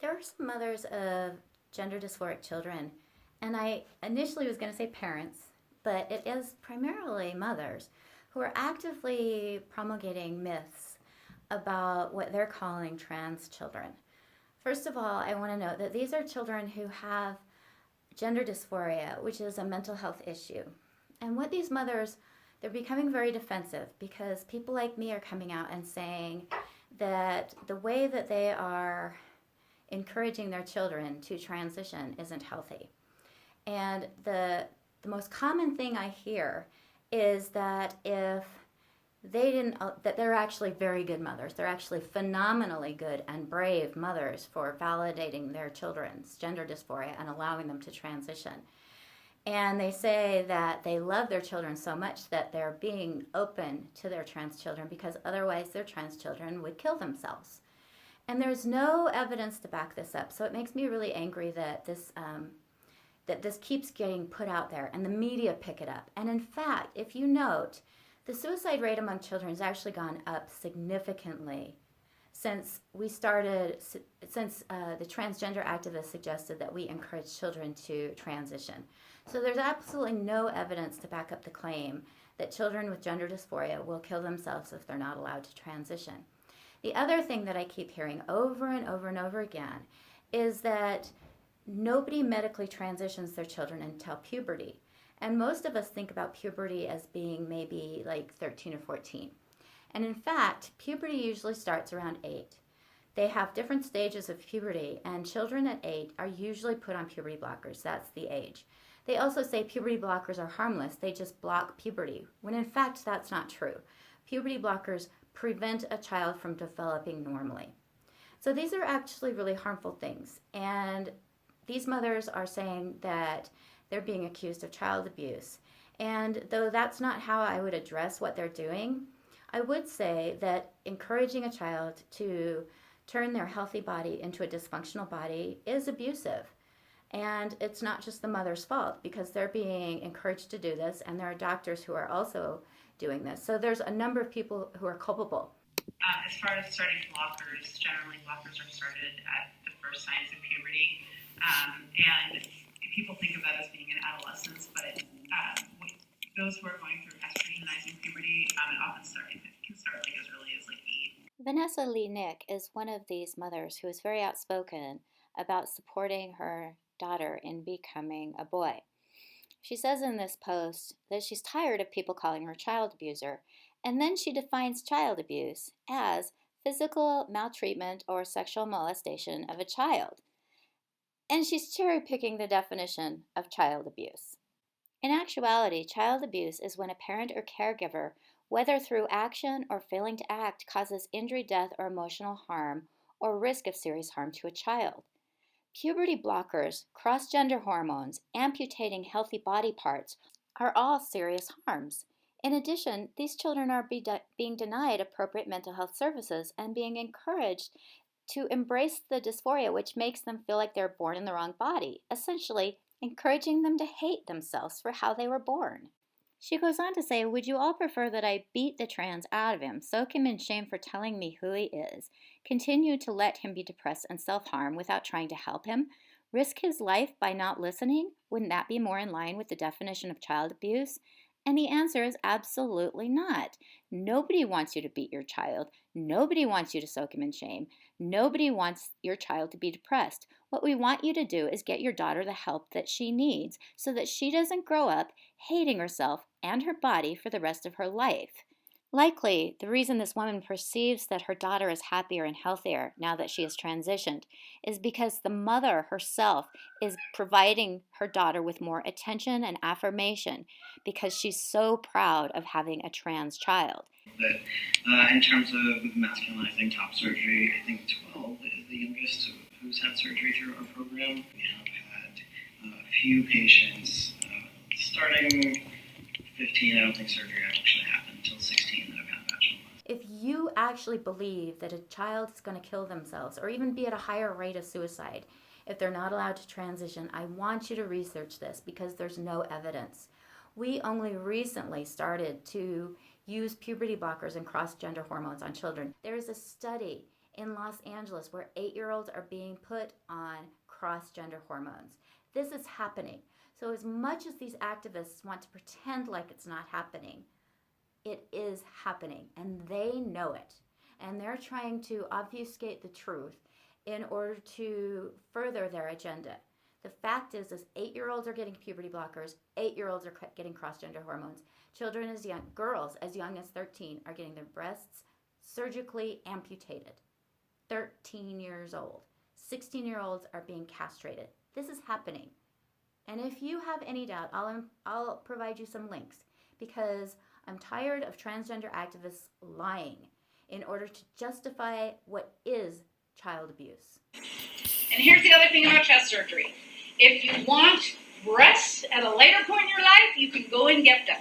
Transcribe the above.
There are some mothers of gender dysphoric children, and I initially was going to say parents, but it is primarily mothers who are actively promulgating myths about what they're calling trans children. First of all, I want to note that these are children who have gender dysphoria, which is a mental health issue. And what these mothers, they're becoming very defensive because people like me are coming out and saying that the way that they are encouraging their children to transition isn't healthy. And the most common thing I hear is that if they didn't, that they're actually very good mothers. They're actually phenomenally good and brave mothers for validating their children's gender dysphoria and allowing them to transition. And they say that they love their children so much that they're being open to their trans children because otherwise their trans children would kill themselves. And there's no evidence to back this up. So it makes me really angry that this keeps getting put out there and the media pick it up. And in fact, if you note, the suicide rate among children has actually gone up significantly since the transgender activists suggested that we encourage children to transition. So there's absolutely no evidence to back up the claim that children with gender dysphoria will kill themselves if they're not allowed to transition. The other thing that I keep hearing over and over and over again is that nobody medically transitions their children until puberty. And most of us think about puberty as being maybe like 13 or 14. And in fact, puberty usually starts around 8. They have different stages of puberty, and children at 8 are usually put on puberty blockers. That's the age. They also say puberty blockers are harmless. They just block puberty, when in fact that's not true. Puberty blockers prevent a child from developing normally. So these are actually really harmful things. And these mothers are saying that they're being accused of child abuse. And though that's not how I would address what they're doing, I would say that encouraging a child to turn their healthy body into a dysfunctional body is abusive. And it's not just the mother's fault because they're being encouraged to do this, and there are doctors who are also doing this. So there's a number of people who are culpable. As far as starting blockers, generally blockers are started at the first signs of puberty. And people think of that as being in adolescence, but those who are going through estrogenizing puberty, it often can start like as early as like 8. Vanessa Lee Nick is one of these mothers who is very outspoken about supporting her daughter in becoming a boy. She says in this post that she's tired of people calling her a child abuser, and then she defines child abuse as physical maltreatment or sexual molestation of a child. And she's cherry picking the definition of child abuse. In actuality, child abuse is when a parent or caregiver, whether through action or failing to act, causes injury, death, or emotional harm or risk of serious harm to a child. Puberty blockers, cross-gender hormones, amputating healthy body parts are all serious harms. In addition, these children are being denied appropriate mental health services and being encouraged to embrace the dysphoria, which makes them feel like they're born in the wrong body, essentially encouraging them to hate themselves for how they were born. She goes on to say, "Would you all prefer that I beat the trans out of him, soak him in shame for telling me who he is, continue to let him be depressed and self-harm without trying to help him, risk his life by not listening? Wouldn't that be more in line with the definition of child abuse?" And the answer is absolutely not. Nobody wants you to beat your child. Nobody wants you to soak him in shame. Nobody wants your child to be depressed. What we want you to do is get your daughter the help that she needs so that she doesn't grow up hating herself and her body for the rest of her life. Likely, the reason this woman perceives that her daughter is happier and healthier now that she has transitioned is because the mother herself is providing her daughter with more attention and affirmation because she's so proud of having a trans child. But in terms of masculinizing top surgery, I think 12 is the youngest who's had surgery through our program. We have had a few patients starting 15. I don't think surgery actually happened until 16 that have had vaginal. If you actually believe that a child is going to kill themselves or even be at a higher rate of suicide if they're not allowed to transition, I want you to research this because there's no evidence. We only recently started to use puberty blockers and cross-gender hormones on children. There is a study in Los Angeles where 8-year-olds are being put on cross-gender hormones. This is happening. So as much as these activists want to pretend like it's not happening, it is happening, and they know it. And they're trying to obfuscate the truth in order to further their agenda. The fact is 8-year-olds are getting puberty blockers, 8-year-olds are getting cross-gender hormones. Girls as young as 13 are getting their breasts surgically amputated. 13 years old. 16-year-olds are being castrated. This is happening. And if you have any doubt, I'll provide you some links, because I'm tired of transgender activists lying in order to justify what is child abuse. And here's the other thing about chest surgery. If you want breasts at a later point in your life, you can go and get them.